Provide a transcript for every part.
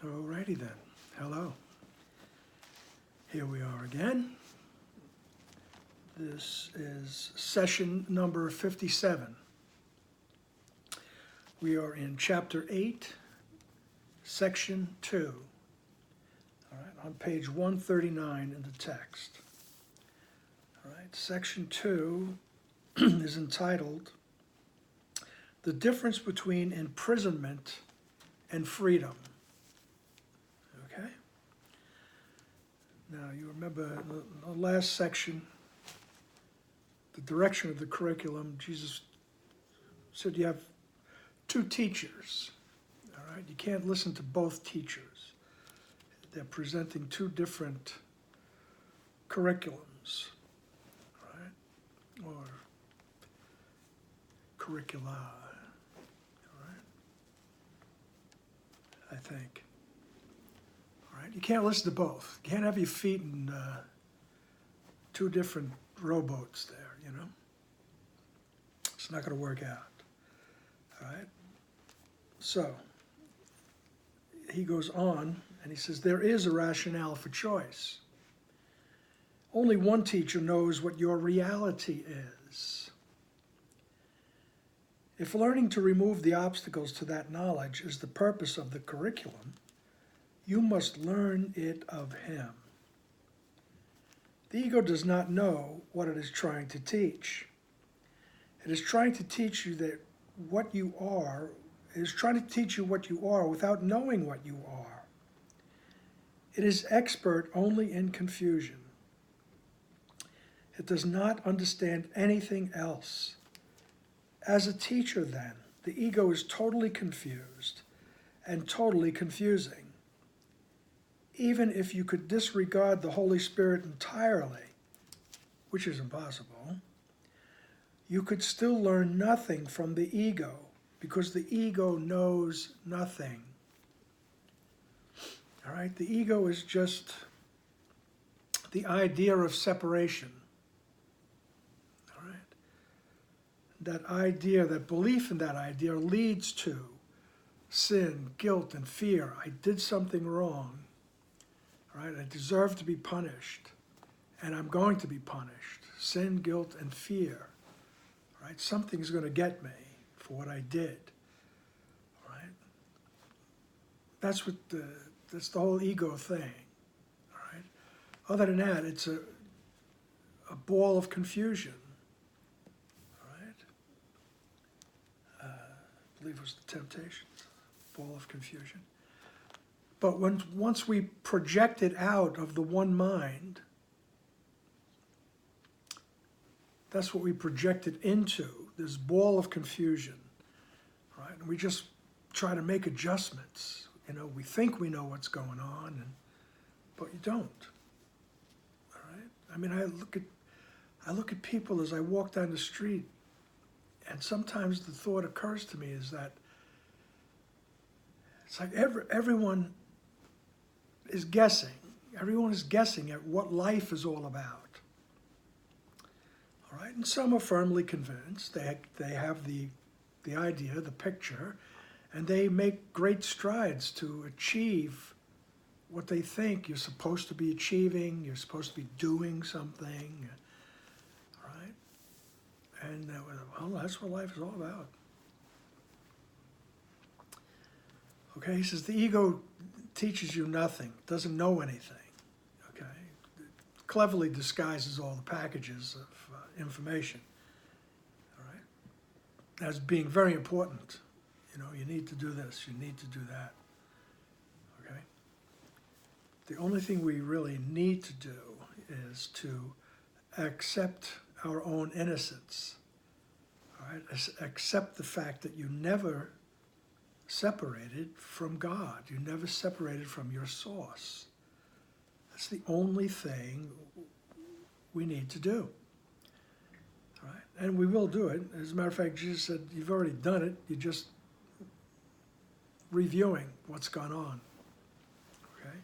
Alrighty then. Hello. Here we are again. This is session number 57. We are in chapter 8, section 2. All right, on page 139 in the text. All right, section 2 is entitled The Difference Between Imprisonment and Freedom. Okay? Now, you remember the last section, the direction of the curriculum, Jesus said you have two teachers, all right? You can't listen to both teachers. They're presenting two different curriculums, all right? Or curricula, all right? I think. All right? You can't listen to both. You can't have your feet in two different rowboats there, you know? It's not going to work out. All right? So, he goes on and he says, there is a rationale for choice. Only one teacher knows what your reality is. If learning to remove the obstacles to that knowledge is the purpose of the curriculum, you must learn it of him. The ego does not know what it is trying to teach. It is trying to teach you that what you are, it is trying to teach you what you are without knowing what you are. It is expert only in confusion. It does not understand anything else. As a teacher, then, the ego is totally confused and totally confusing. Even if you could disregard the Holy Spirit entirely, which is impossible, you could still learn nothing from the ego because the ego knows nothing. All right, the ego is just the idea of separation. All right, that idea, that belief in that idea leads to sin, guilt, and fear. I did something wrong. All right, I deserve to be punished, and I'm going to be punished. Sin, guilt, and fear. All right, something's going to get me for what I did. All right, that's the whole ego thing. All right, other than that, it's a ball of confusion. All right, I believe it was the Temptations, ball of confusion. But once we project it out of the one mind, that's what we project it into, this ball of confusion, right? And we just try to make adjustments. You know, we think we know what's going on, but you don't. All right? I mean, I look at people as I walk down the street, and sometimes the thought occurs to me is that it's like everyone is guessing. Everyone is guessing at what life is all about. All right, and some are firmly convinced. They have the idea, the picture, and they make great strides to achieve what they think you're supposed to be achieving. You're supposed to be doing something. All right, and well, that's what life is all about. Okay, he says the ego teaches you nothing, doesn't know anything, okay? It cleverly disguises all the packages of information, all right? As being very important. You know, you need to do this, you need to do that, okay? The only thing we really need to do is to accept our own innocence, all right? Accept the fact that you never separated from God. You never separated from your source. That's the only thing we need to do. All right? And we will do it. As a matter of fact, Jesus said, you've already done it. You're just reviewing what's gone on. Okay?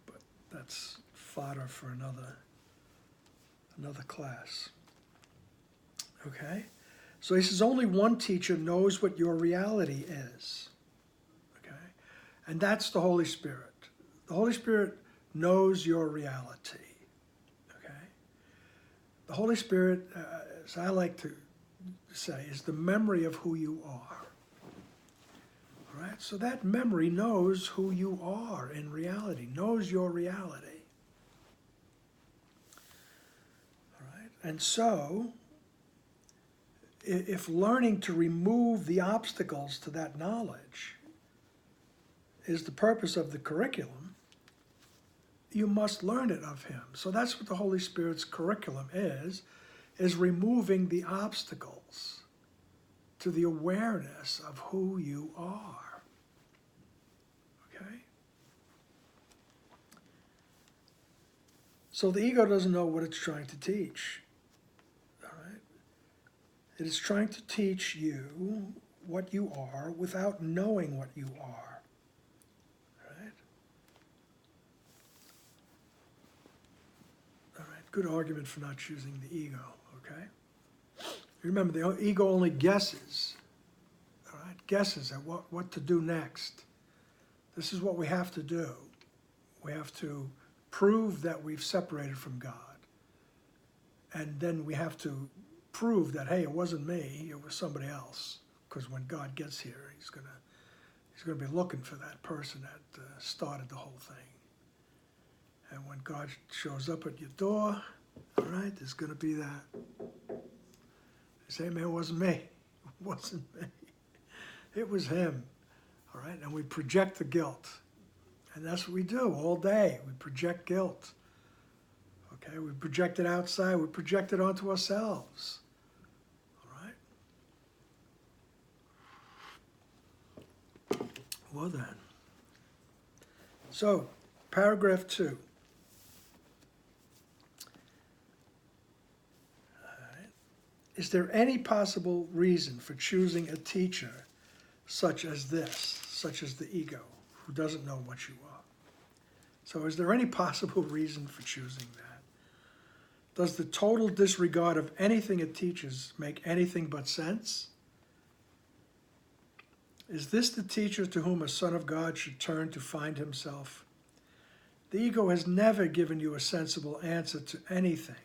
But that's fodder for another class. Okay? So he says, only one teacher knows what your reality is. Okay? And that's the Holy Spirit. The Holy Spirit knows your reality. Okay? The Holy Spirit, as I like to say, is the memory of who you are. All right? So that memory knows who you are in reality, knows your reality. All right? And so, if learning to remove the obstacles to that knowledge is the purpose of the curriculum, you must learn it of him. So that's what the Holy Spirit's curriculum is removing the obstacles to the awareness of who you are. Okay? So the ego doesn't know what it's trying to teach. All right? It is trying to teach you what you are without knowing what you are. Good argument for not choosing the ego, okay? Remember, the ego only guesses, all right? Guesses at what to do next. This is what we have to do. We have to prove that we've separated from God. And then we have to prove that, hey, it wasn't me, it was somebody else. Because when God gets here, he's gonna be looking for that person that started the whole thing. And when God shows up at your door, all right, there's going to be that. You say, man, it wasn't me. It wasn't me. It was him. All right, and we project the guilt. And that's what we do all day. We project guilt. Okay, we project it outside. We project it onto ourselves. All right? Well then. So, paragraph 2. Is there any possible reason for choosing a teacher such as this, such as the ego, who doesn't know what you are? So is there any possible reason for choosing that? Does the total disregard of anything it teaches make anything but sense? Is this the teacher to whom a son of God should turn to find himself? The ego has never given you a sensible answer to anything.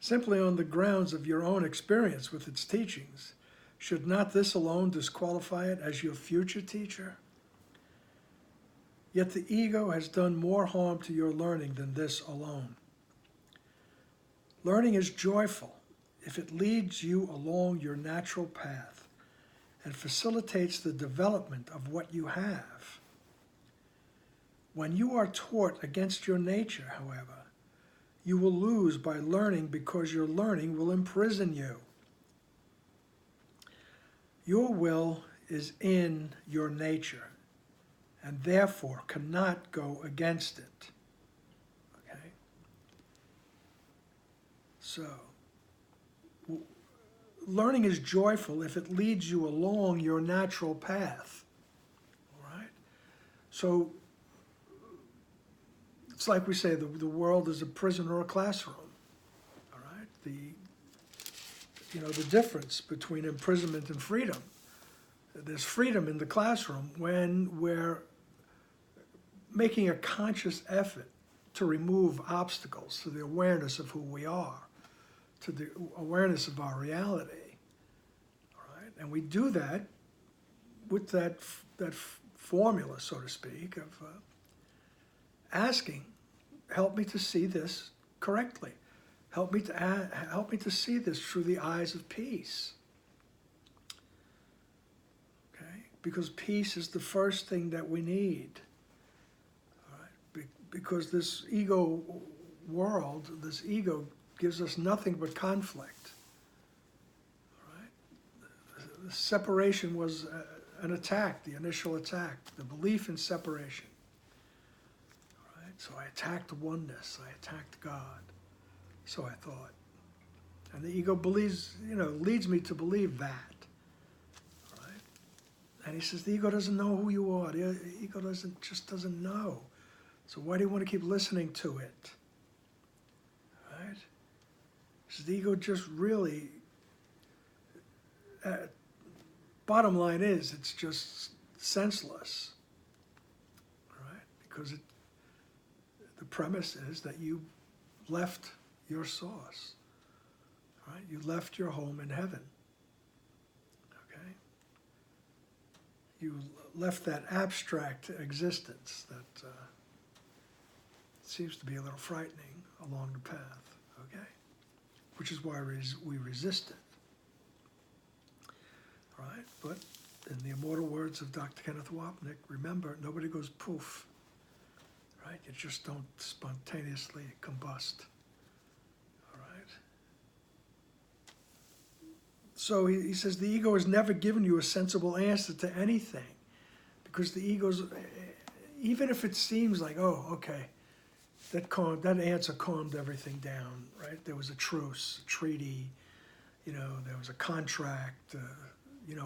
Simply on the grounds of your own experience with its teachings, should not this alone disqualify it as your future teacher? Yet the ego has done more harm to your learning than this alone. Learning is joyful if it leads you along your natural path and facilitates the development of what you have. When you are taught against your nature, however, you will lose by learning because your learning will imprison you. Your will is in your nature and therefore cannot go against it. Okay? So, learning is joyful if it leads you along your natural path. All right? So, it's like we say, the world is a prison or a classroom. All right? The difference between imprisonment and freedom. There's freedom in the classroom when we're making a conscious effort to remove obstacles to the awareness of who we are, to the awareness of our reality. All right? And we do that with that formula, so to speak, of asking, help me to see this correctly. Help me to see this through the eyes of peace. Okay? Because peace is the first thing that we need. All right? Because this ego world, this ego gives us nothing but conflict. All right? The separation was an attack, the initial attack, the belief in separation. So I attacked oneness, I attacked God. So I thought. And the ego believes, leads me to believe that. Right? And he says, the ego doesn't know who you are. The ego just doesn't know. So why do you want to keep listening to it? Right? He says, the ego just really, bottom line is, it's just senseless. because the premise is that you left your source, right? You left your home in heaven, okay? You left that abstract existence that seems to be a little frightening along the path, okay? Which is why we resist it, right? But in the immortal words of Dr. Kenneth Wapnick, remember, nobody goes poof, right? You just don't spontaneously combust, all right? So he says the ego has never given you a sensible answer to anything, because the ego's, even if it seems like, oh, okay, that answer calmed everything down, right? There was a truce, a treaty, there was a contract,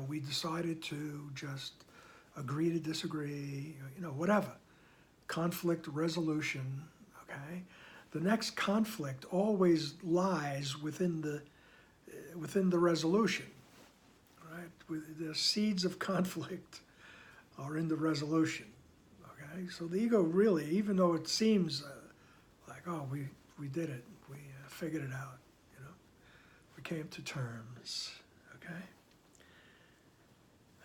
we decided to just agree to disagree, whatever. Conflict resolution, okay? The next conflict always lies within the resolution, right? The seeds of conflict are in the resolution, okay? So the ego really, even though it seems like, oh, we did it, we figured it out, we came to terms, okay?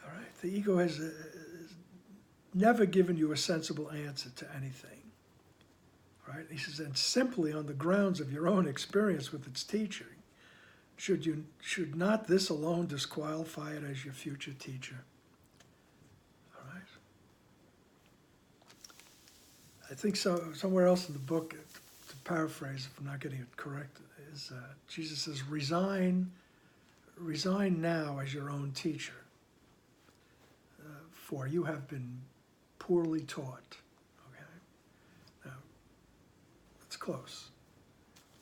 All right, the ego has never given you a sensible answer to anything, right? He says, and simply on the grounds of your own experience with its teaching, should not this alone disqualify it as your future teacher? All right. I think somewhere else in the book, to paraphrase if I'm not getting it correct, is Jesus says, resign now as your own teacher, for you have been poorly taught. Okay, now it's close.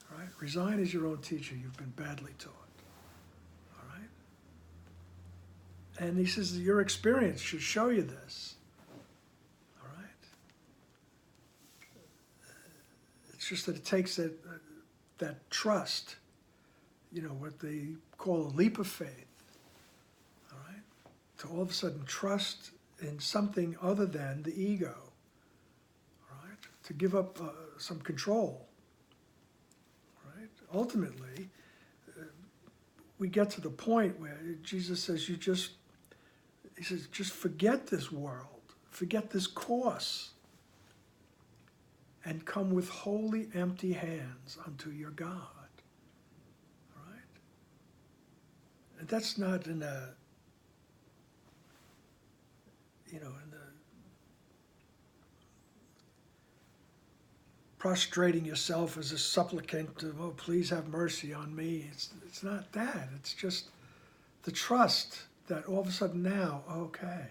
All right, resign as your own teacher. You've been badly taught. All right, and he says that your experience should show you this. All right, it's just that it takes that trust. What they call a leap of faith. All right, to all of a sudden trust in something other than the ego, right? To give up some control, right? Ultimately, we get to the point where Jesus says, just forget this world, forget this course, and come with wholly empty hands unto your God, all right? And that's not in a in the prostrating yourself as a supplicant of, oh, please have mercy on me. It's not that. It's just the trust that all of a sudden now, okay,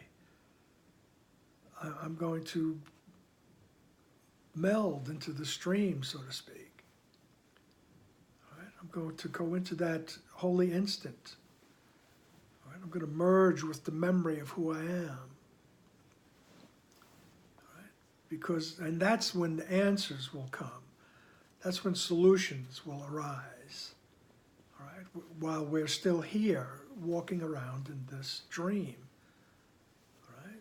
I'm going to meld into the stream, so to speak. All right? I'm going to go into that holy instant. All right? I'm going to merge with the memory of who I am. And that's when the answers will come. That's when solutions will arise, all right? While we're still here, walking around in this dream, all right?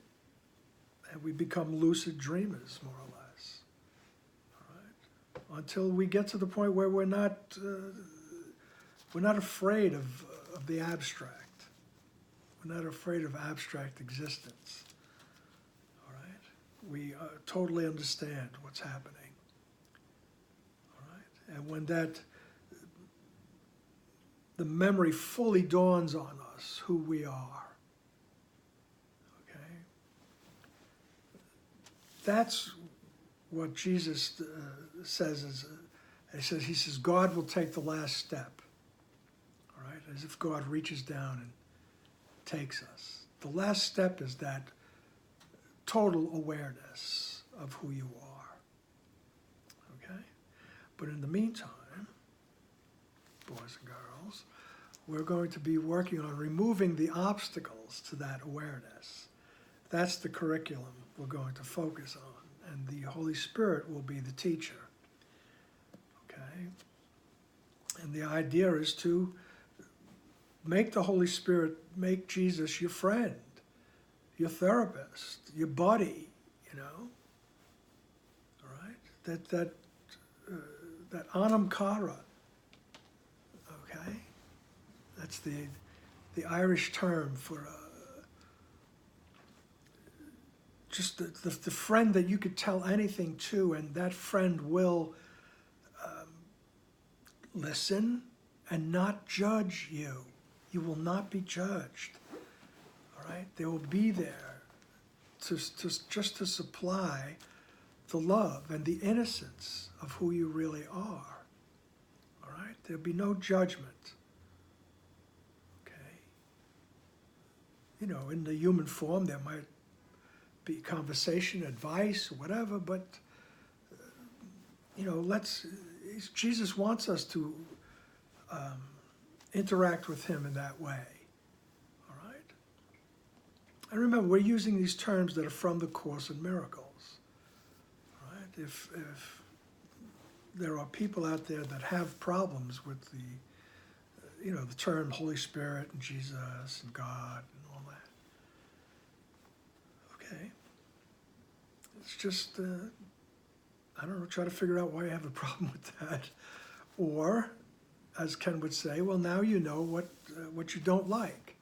And we become lucid dreamers, more or less, all right? Until we get to the point where we're not afraid of the abstract. We're not afraid of abstract existence. We totally understand what's happening, all right? And when the memory fully dawns on us who we are, okay? That's what Jesus says. He says, God will take the last step, all right? As if God reaches down and takes us. The last step is that total awareness of who you are, okay? But in the meantime, boys and girls, we're going to be working on removing the obstacles to that awareness. That's the curriculum we're going to focus on, and the Holy Spirit will be the teacher, okay? And the idea is to make the Holy Spirit, make Jesus your friend, your therapist, your buddy, that anam cara, okay? That's the Irish term for just the friend that you could tell anything to, and that friend will listen and not judge you. You will not be judged, all right? They will be there just to supply the love and the innocence of who you really are, all right? There'll be no judgment, okay? You know, in the human form, there might be conversation, advice, whatever, but, you know, Jesus wants us to interact with him in that way, all right? And remember, we're using these terms that are from the Course in Miracles, all right? If there are people out there that have problems with the term Holy Spirit and Jesus and God and all that, okay? It's just, I don't know, try to figure out why you have a problem with that. Or, as Ken would say, well, now you know what you don't like,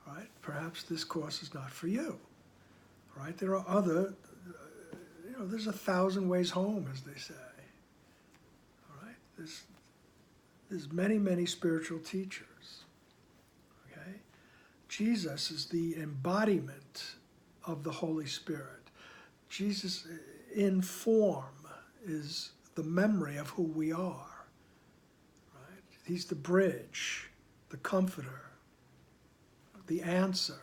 right? Perhaps this course is not for you, right? There are other, there's 1,000 ways home, as they say, all right? There's many, many spiritual teachers, okay? Jesus is the embodiment of the Holy Spirit. Jesus in form is the memory of who we are, right? He's the bridge, the comforter, the answer,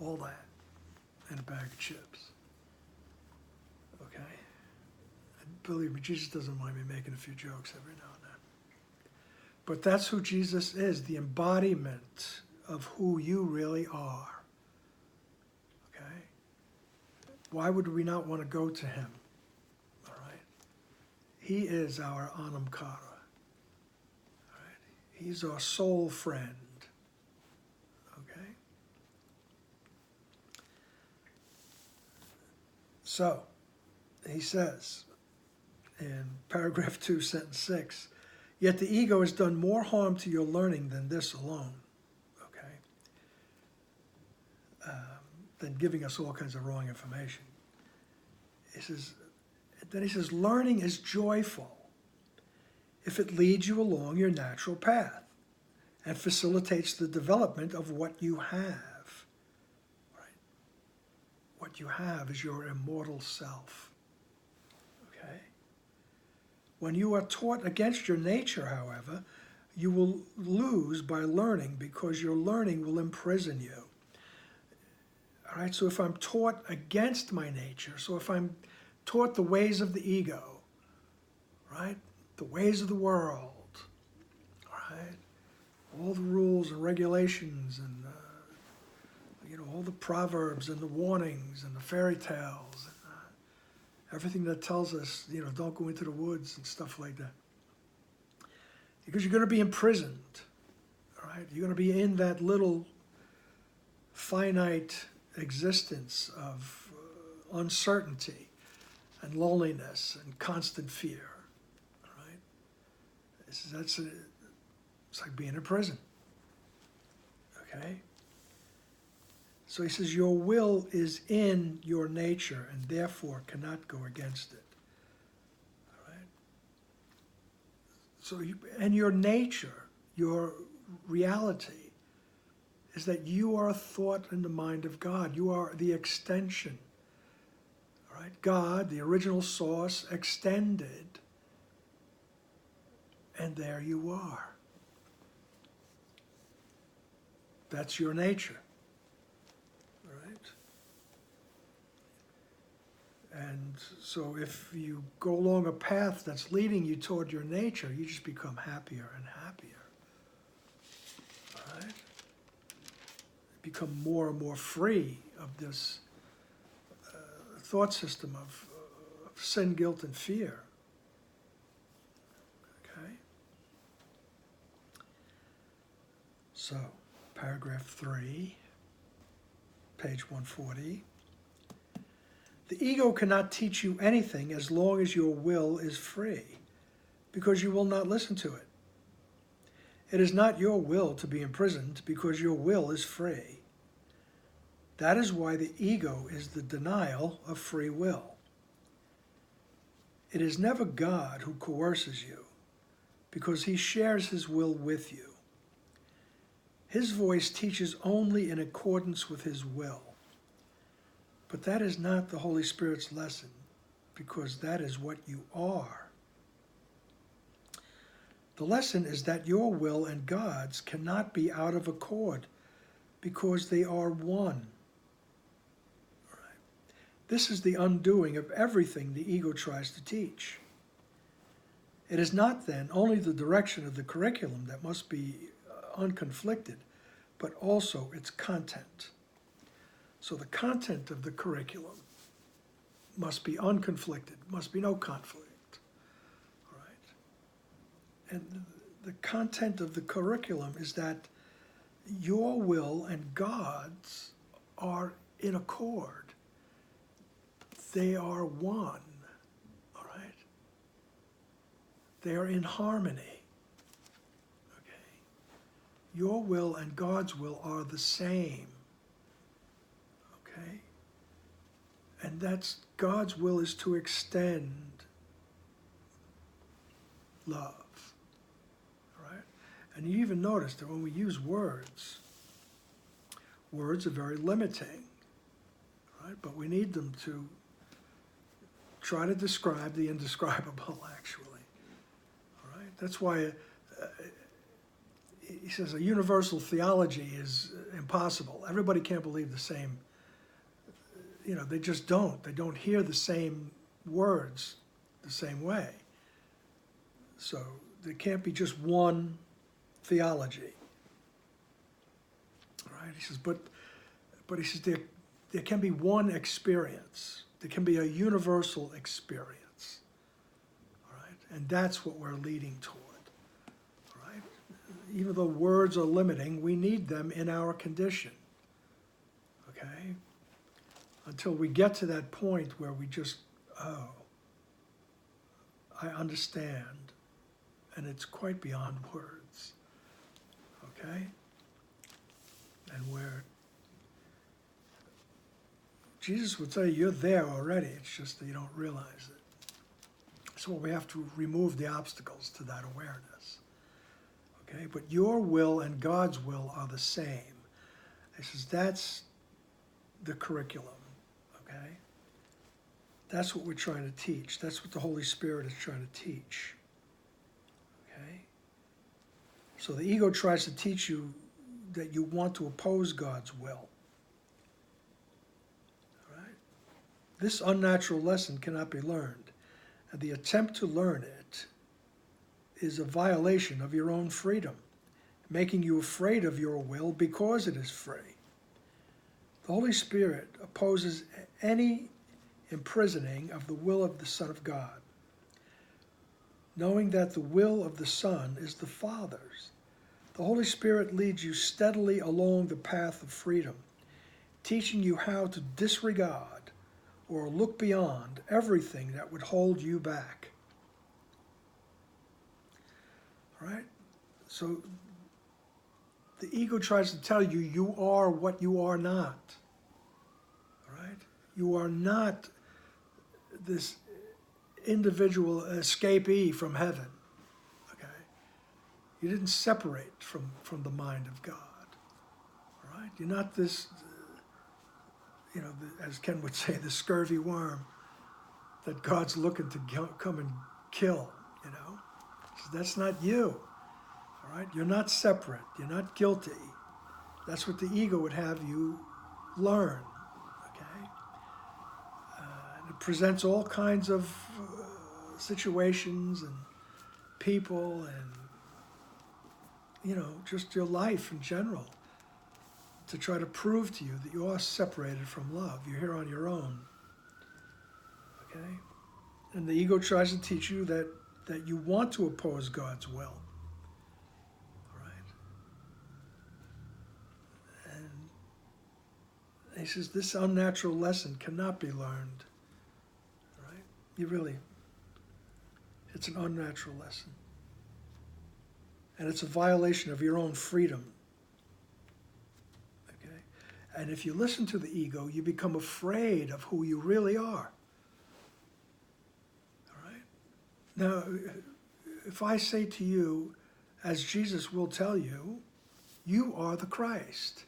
all that in a bag of chips, okay? And believe me, Jesus doesn't mind me making a few jokes every now and then. But that's who Jesus is, the embodiment of who you really are. Why would we not want to go to him? All right? He is our anam cara. All right? He's our soul friend. Okay? So, he says in paragraph 2, sentence 6, yet the ego has done more harm to your learning than this alone. Than giving us all kinds of wrong information. Then he says, learning is joyful if it leads you along your natural path and facilitates the development of what you have. Right? What you have is your immortal self. Okay? When you are taught against your nature, however, you will lose by learning because your learning will imprison you. All right, so if I'm taught against my nature, so if I'm taught the ways of the ego, right, the ways of the world, all right, all the rules and regulations and, all the proverbs and the warnings and the fairy tales, and, everything that tells us, don't go into the woods and stuff like that. Because you're going to be imprisoned, all right? You're going to be in that little finite existence of uncertainty and loneliness and constant fear, all right? It's like being in prison, okay? So he says, your will is in your nature and therefore cannot go against it, all right? So, and your nature, your reality, is that you are a thought in the mind of God. You are the extension. All right? God, the original source, extended, and there you are. That's your nature. All right? And so if you go along a path that's leading you toward your nature, you just become happier and happier. All right? Become more and more free of this thought system of sin, guilt, and fear. Okay? So, paragraph 3, page 140. The ego cannot teach you anything as long as your will is free, because you will not listen to it. It is not your will to be imprisoned, because your will is free. That is why the ego is the denial of free will. It is never God who coerces you, because he shares his will with you. His voice teaches only in accordance with his will. But that is not the Holy Spirit's lesson, because that is what you are. The lesson is that your will and God's cannot be out of accord, because they are one. All right. This is the undoing of everything the ego tries to teach. It is not then only the direction of the curriculum that must be unconflicted, but also its content. So the content of the curriculum must be unconflicted, must be no conflict. All right? And the content of the curriculum is that your will and God's are in accord. They are one. All right? They are in harmony. Okay? Your will and God's will are the same. Okay? And that's God's will is to extend love. All right? And you even notice that when we use words, words are very limiting. Right? But we need them to try to describe the indescribable, actually. All right? That's why he says a universal theology is impossible. Everybody can't believe the same. You know, they just don't. They don't hear the same words the same way. So there can't be just one theology. All right? He says, but he says there can be one experience. There can be a universal experience. All right? And that's what we're leading toward. All right? Even though words are limiting, we need them in our condition. Okay? Until we get to that point where we just, oh, I understand, and it's quite beyond words, okay? And where Jesus would say, you're there already, it's just that you don't realize it. So we have to remove the obstacles to that awareness, okay? But your will and God's will are the same. He says, that's the curriculum. Okay? That's what we're trying to teach. That's what the Holy Spirit is trying to teach. Okay? So the ego tries to teach you that you want to oppose God's will. All right? This unnatural lesson cannot be learned, and the attempt to learn it is a violation of your own freedom, making you afraid of your will because it is free. The Holy Spirit opposes any imprisoning of the will of the Son of God, knowing that the will of the Son is the Father's. The Holy Spirit leads you steadily along the path of freedom, teaching you how to disregard or look beyond everything that would hold you back. All right? So the ego tries to tell you you are what you are not. All right? You are not this individual escapee from heaven. Okay? You didn't separate from the mind of God. All right? You're not this, as Ken would say, the scurvy worm that God's looking to come and kill, So that's not you. All right? You're not separate. You're not guilty. That's what the ego would have you learn. Okay? And it presents all kinds of situations and people and, just your life in general to try to prove to you that you are separated from love. You're here on your own. Okay? And the ego tries to teach you that you want to oppose God's will. He says this unnatural lesson cannot be learned, it's an unnatural lesson. And it's a violation of your own freedom. Okay? And if you listen to the ego, you become afraid of who you really are. All right? Now, if I say to you, as Jesus will tell you, you are the Christ.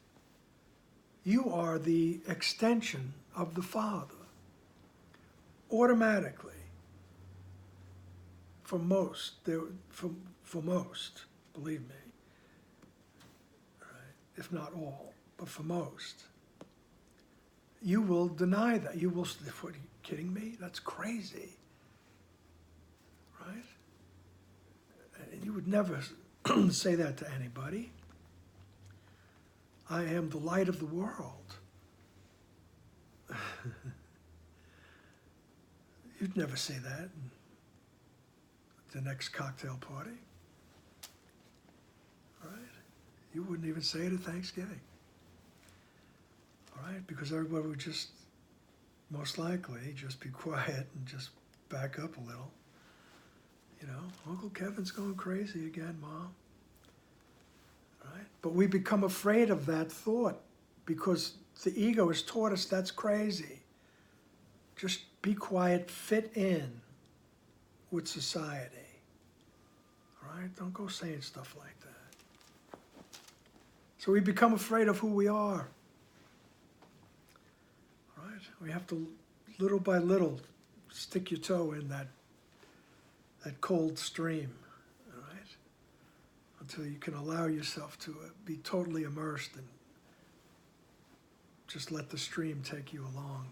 You are the extension of the Father. Automatically. For most, believe me, right? If not all, but for most, you will deny that. You will, what, are you kidding me? That's crazy, right? And you would never say that to anybody. I am the light of the world. You'd never say that at the next cocktail party. All right? You wouldn't even say it at Thanksgiving. All right? Because everybody would just, most likely, just be quiet and just back up a little. You know, Uncle Kevin's going crazy again, Mom. All right? But we become afraid of that thought because the ego has taught us that's crazy. Just be quiet, fit in with society. All right? Don't go saying stuff like that. So we become afraid of who we are. All right? We have to, little by little, stick your toe in that cold stream. All right? Until you can allow yourself to be totally immersed and just let the stream take you along.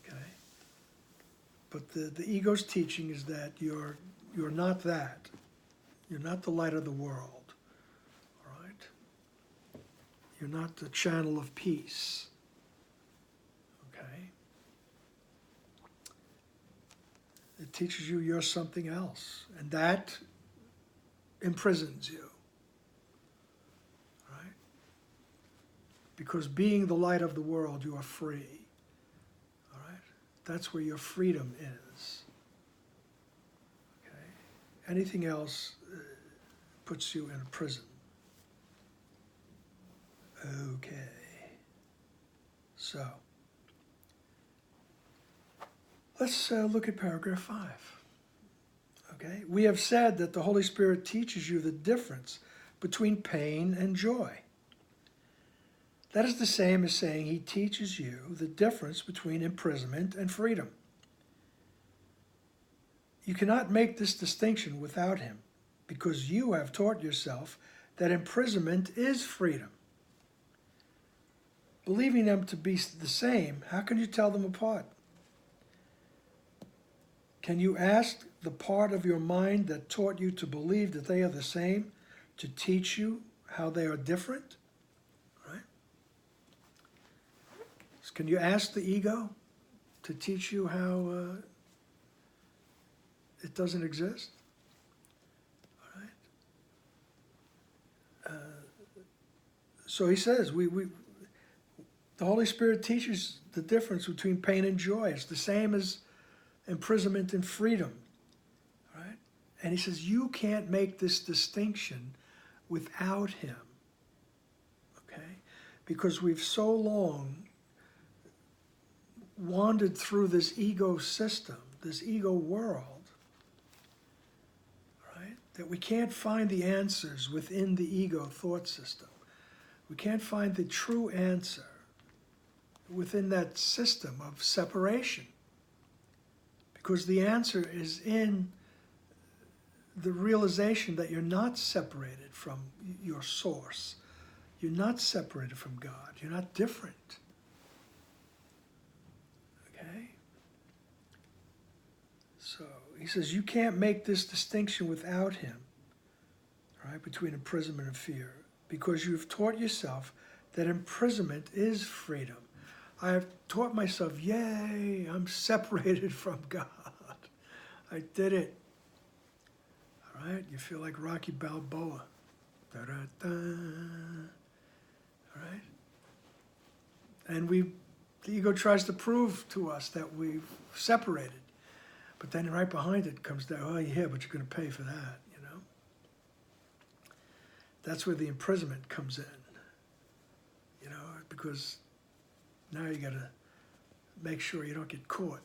Okay? But the ego's teaching is that you're not that. You're not the light of the world. All right? You're not the channel of peace. Okay? It teaches you you're something else. And that imprisons you. All right? Because being the light of the world, you are free. All right? That's where your freedom is. Okay? Anything else puts you in a prison. Okay. So, let's look at paragraph 5. Okay? We have said that the Holy Spirit teaches you the difference between pain and joy. That is the same as saying he teaches you the difference between imprisonment and freedom. You cannot make this distinction without him, because you have taught yourself that imprisonment is freedom. Believing them to be the same, how can you tell them apart? Can you ask the part of your mind that taught you to believe that they are the same to teach you how they are different? Right? So can you ask the ego to teach you how it doesn't exist? All right? So he says, the Holy Spirit teaches the difference between pain and joy. It's the same as imprisonment and freedom. Right? And he says, you can't make this distinction without him. Okay? Because we've so long wandered through this ego system, this ego world, right? That we can't find the answers within the ego thought system. We can't find the true answer within that system of separation. Because the answer is in the realization that you're not separated from your source. You're not separated from God. You're not different. Okay? So he says you can't make this distinction without him, right, between imprisonment and fear, because you've taught yourself that imprisonment is freedom. I have taught myself, yay, I'm separated from God. I did it. All right? You feel like Rocky Balboa. Da-da-da. All right? And the ego tries to prove to us that we've separated. But then right behind it comes down, oh yeah, but you're going to pay for that, you know. That's where the imprisonment comes in, you know, because now you got to make sure you don't get caught,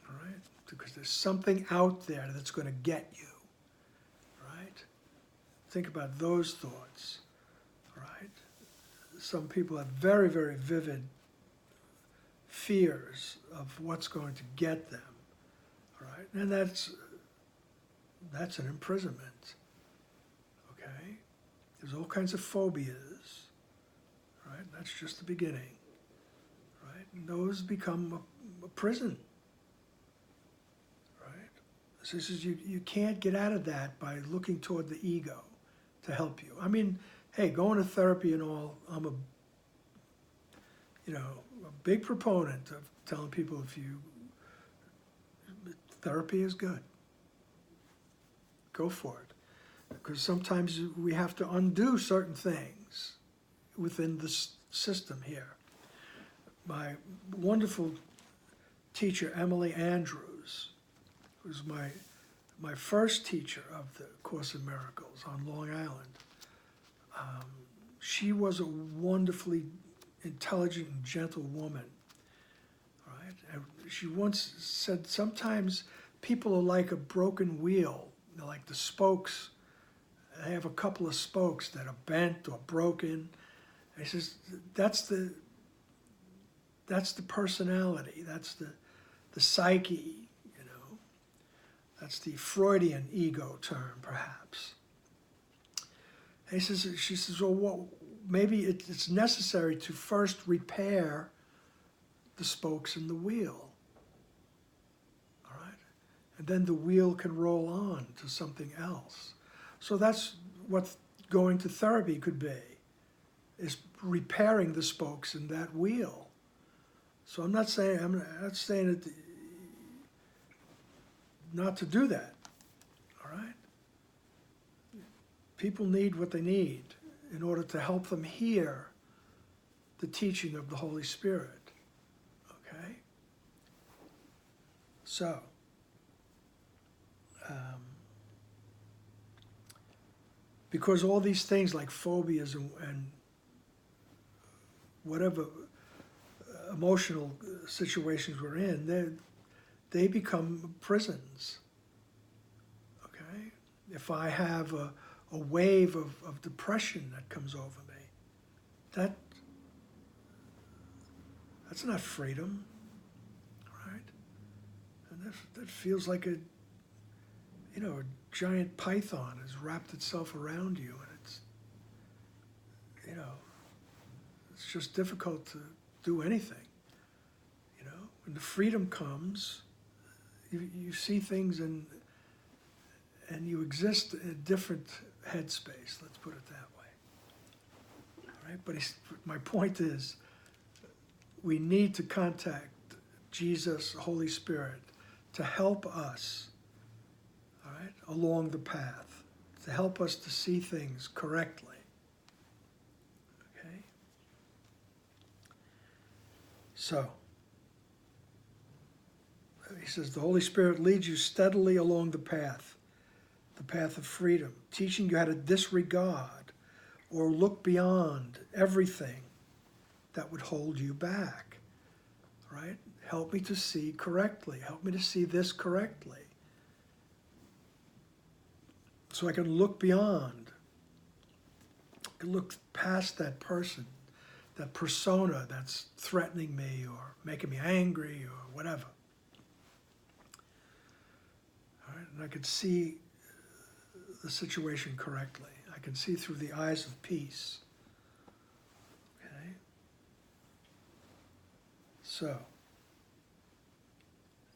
all right? Because there's something out there that's going to get you, right? Think about those thoughts, right? Some people have very, very vivid fears of what's going to get them, all right? And that's an imprisonment, okay? There's all kinds of phobias, right? That's just the beginning, right? And those become a prison, right? So this is, you can't get out of that by looking toward the ego to help you. I mean, hey, going to therapy and all, I'm a big proponent of telling people therapy is good. Go for it. Because sometimes we have to undo certain things within the system here. My wonderful teacher, Emily Andrews, who's my first teacher of the Course in Miracles on Long Island, she was a wonderfully intelligent and gentle woman, right? And she once said, sometimes people are like a broken wheel. They're like the spokes. They have a couple of spokes that are bent or broken. And he says, that's the personality, that's the psyche, you know. That's the Freudian ego term, perhaps. And she says, well, maybe it's necessary to first repair the spokes in the wheel, all right? And then the wheel can roll on to something else. So that's what going to therapy could be, is repairing the spokes in that wheel. So I'm not saying that not to do that, all right? People need what they need in order to help them hear the teaching of the Holy Spirit, okay? So, because all these things like phobias and whatever emotional situations we're in, they become prisons, okay? If I have a wave of depression that comes over me, that's not freedom, right? And that feels like a giant python has wrapped itself around you, and it's just difficult to do anything, you know? When the freedom comes, you see things and you exist in a different headspace, let's put it that way. All right, but my point is, we need to contact Jesus, Holy Spirit, to help us, all right, along the path, to help us to see things correctly. Okay? So, he says, the Holy Spirit leads you steadily along the path of freedom, teaching you how to disregard or look beyond everything that would hold you back, right? Help me to see correctly. Help me to see this correctly. So I can look beyond, I can look past that person, that persona that's threatening me or making me angry or whatever. All right? And I can see the situation correctly. I can see through the eyes of peace. Okay? So,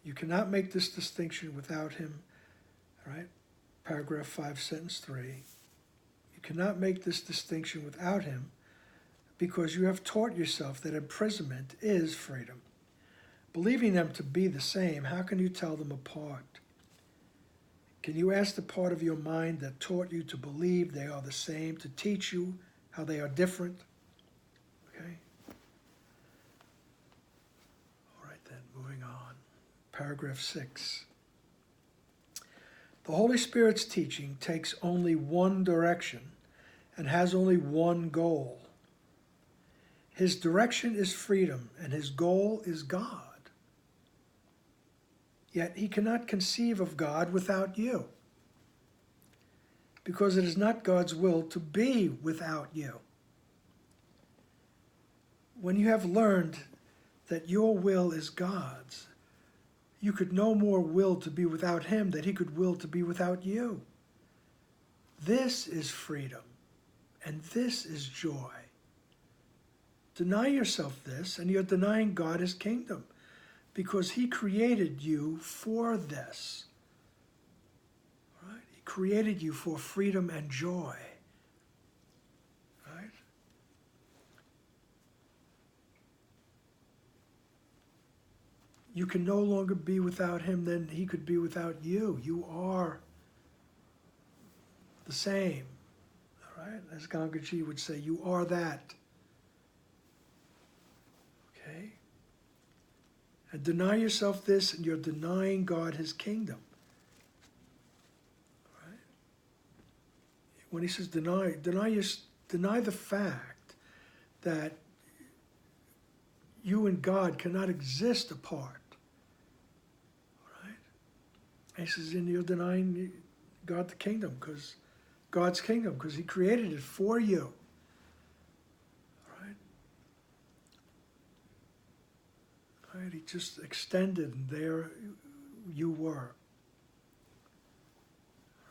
you cannot make this distinction without him, all right? Paragraph 5, sentence 3. You cannot make this distinction without him because you have taught yourself that imprisonment is freedom. Believing them to be the same, how can you tell them apart? Can you ask the part of your mind that taught you to believe they are the same to teach you how they are different? Okay? All right then, moving on. Paragraph 6. The Holy Spirit's teaching takes only one direction and has only one goal. His direction is freedom, and his goal is God. Yet he cannot conceive of God without you, because it is not God's will to be without you. When you have learned that your will is God's, you could no more will to be without him than he could will to be without you. This is freedom, and this is joy. Deny yourself this, and you're denying God his kingdom, because he created you for this. Right? He created you for freedom and joy. Right? You can no longer be without him than he could be without you. You are the same. All right? As Gangaji would say, you are that. Okay? And deny yourself this, and you're denying God his kingdom. Right? When he says deny the fact that you and God cannot exist apart. Right? And he says, and you're denying God the kingdom, because God's kingdom, because he created it for you. Right? He just extended, and there you were.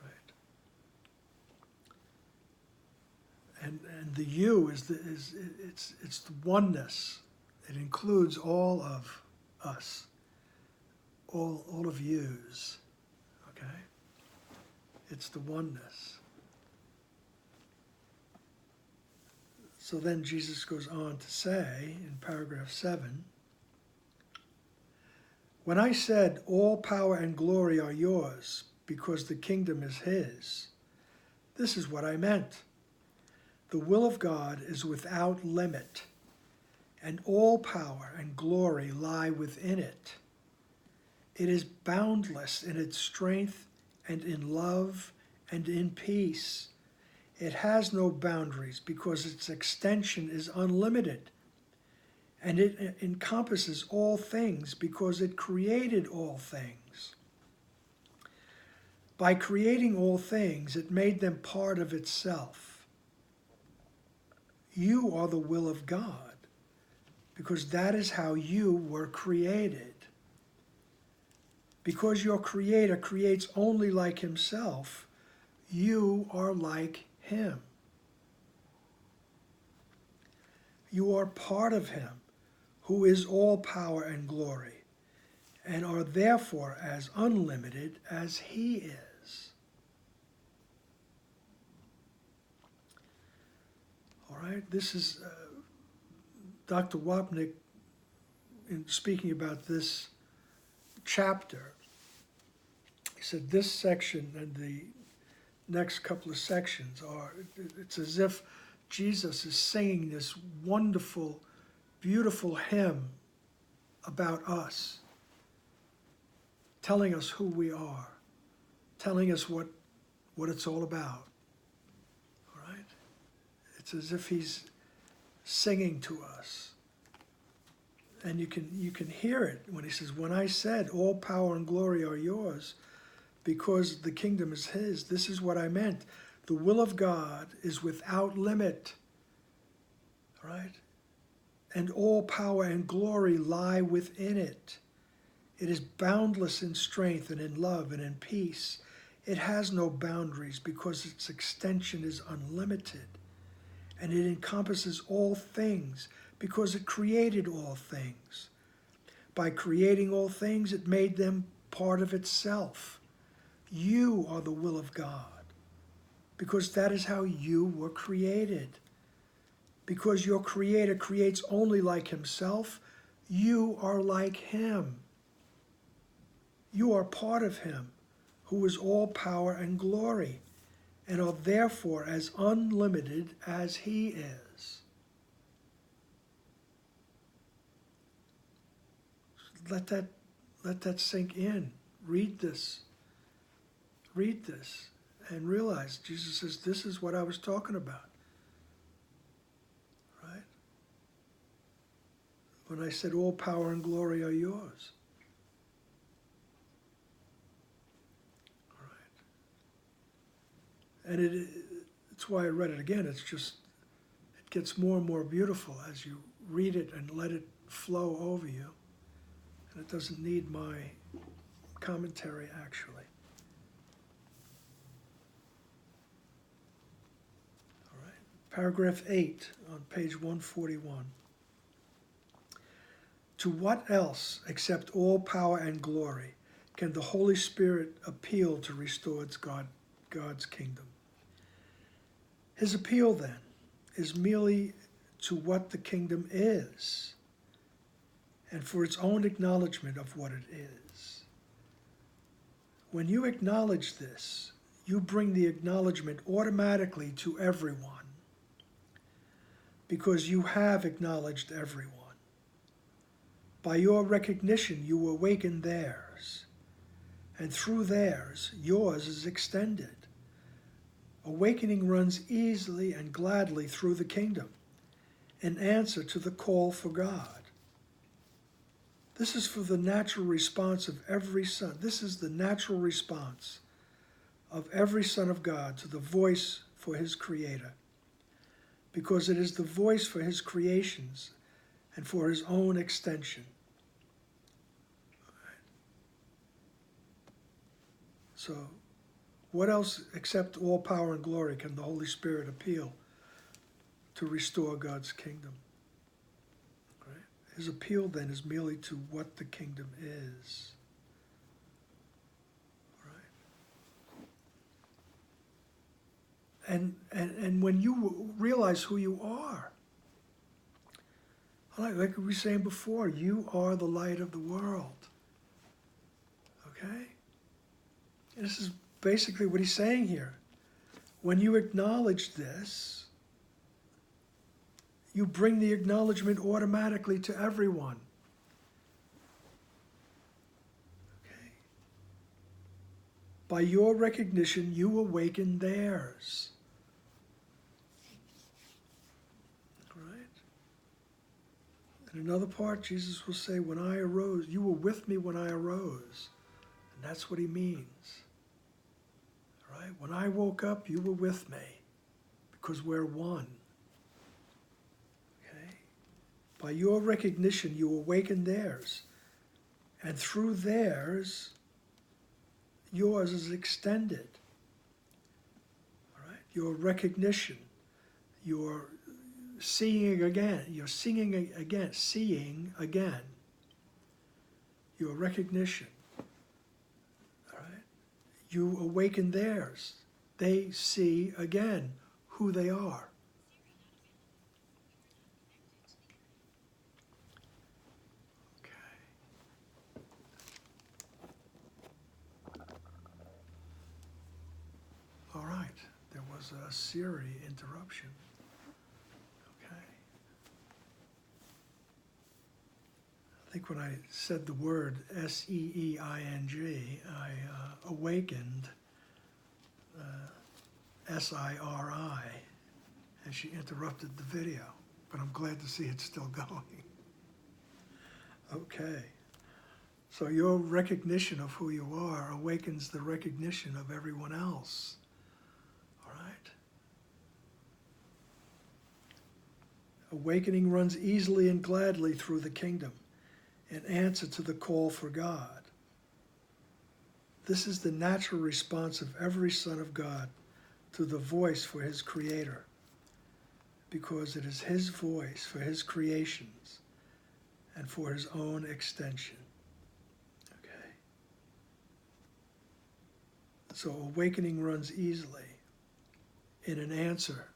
Right? And the you is it's the oneness. It includes all of us, all of yous. Okay? It's the oneness. So then Jesus goes on to say in paragraph 7, when I said all power and glory are yours because the kingdom is his, this is what I meant. The will of God is without limit, and all power and glory lie within it. It is boundless in its strength and in love and in peace. It has no boundaries because its extension is unlimited. And it encompasses all things because it created all things. By creating all things, it made them part of itself. You are the will of God, because that is how you were created. Because your Creator creates only like himself, you are like him. You are part of him, who is all power and glory, and are therefore as unlimited as he is. All right, this is Dr. Wapnick, in speaking about this chapter. He said this section and the next couple of sections it's as if Jesus is singing this wonderful, beautiful hymn about us, telling us who we are, telling us what it's all about. All right? It's as if he's singing to us. And you can hear it when he says, when I said all power and glory are yours because the kingdom is his, this is what I meant. The will of God is without limit. All right? And all power and glory lie within it. It is boundless in strength and in love and in peace. It has no boundaries because its extension is unlimited. And it encompasses all things because it created all things. By creating all things, it made them part of itself. You are the will of God because that is how you were created. Because your Creator creates only like himself, you are like him. You are part of him, who is all power and glory, and are therefore as unlimited as he is. Let that sink in. Read read this and realize Jesus says, this is what I was talking about. Right? When I said all power and glory are yours. All right. And it's why I read it again. It's just, it gets more and more beautiful as you read it and let it flow over you. And it doesn't need my commentary, actually. All right. Paragraph 8 on page 141. To what else, except all power and glory, can the Holy Spirit appeal to restore God's kingdom? His appeal, then, is merely to what the kingdom is, and for its own acknowledgement of what it is. When you acknowledge this, you bring the acknowledgement automatically to everyone, because you have acknowledged everyone. By your recognition, you awaken theirs, and through theirs, yours is extended. Awakening runs easily and gladly through the kingdom, in answer to the call for God. This is for the natural response of every son. This is the natural response of every son of God to the voice for his Creator, because it is the voice for his creations and for his own extension. So, what else except all power and glory can the Holy Spirit appeal to restore God's kingdom? Right? His appeal then is merely to what the kingdom is. Right? And when you realize who you are, like we were saying before, you are the light of the world. Okay? And this is basically what he's saying here. When you acknowledge this, you bring the acknowledgement automatically to everyone. Okay? By your recognition, you awaken theirs. Right? In another part, Jesus will say, when I arose, you were with me when I arose. And that's what he means. Right? When I woke up, you were with me, because we're one. Okay? By your recognition, you awaken theirs, and through theirs, yours is extended. All right? Your recognition, your seeing again, you're seeing again, your recognition. You awaken theirs. They see again who they are. Okay. All right. There was a Siri interruption. Okay. I think when I said the word SEEING, I awakened SIRI, and she interrupted the video, but I'm glad to see it's still going. Okay. So your recognition of who you are awakens the recognition of everyone else. All right? Awakening runs easily and gladly through the kingdom in answer to the call for God. This is the natural response of every son of God to the voice for his Creator, because it is his voice for his creations and for his own extension. Okay? So awakening runs easily in an answer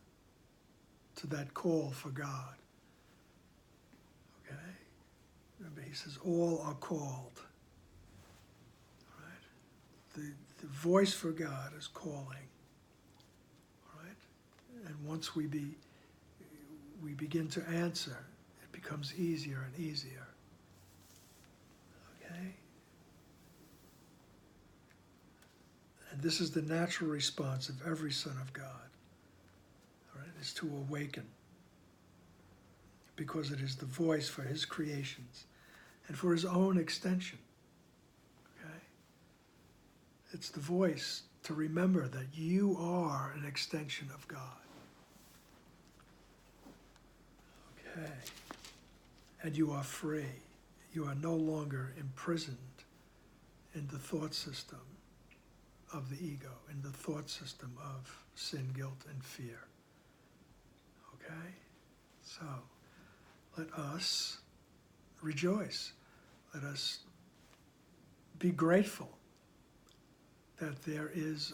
to that call for God. Okay? Remember, he says, all are called. All right? The voice for God is calling. All right? And once we begin to answer, it becomes easier and easier. Okay? And this is the natural response of every son of God, all right, is to awaken, because it is the voice for his creations and for his own extension, okay? It's the voice to remember that you are an extension of God. Okay. And you are free. You are no longer imprisoned in the thought system of the ego, in the thought system of sin, guilt, and fear. Okay? So, let us rejoice. Let us be grateful that there is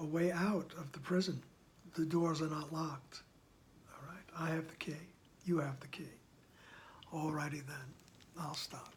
a way out of the prison. The doors are not locked. All right? I have the key. You have the key. All righty then. I'll stop.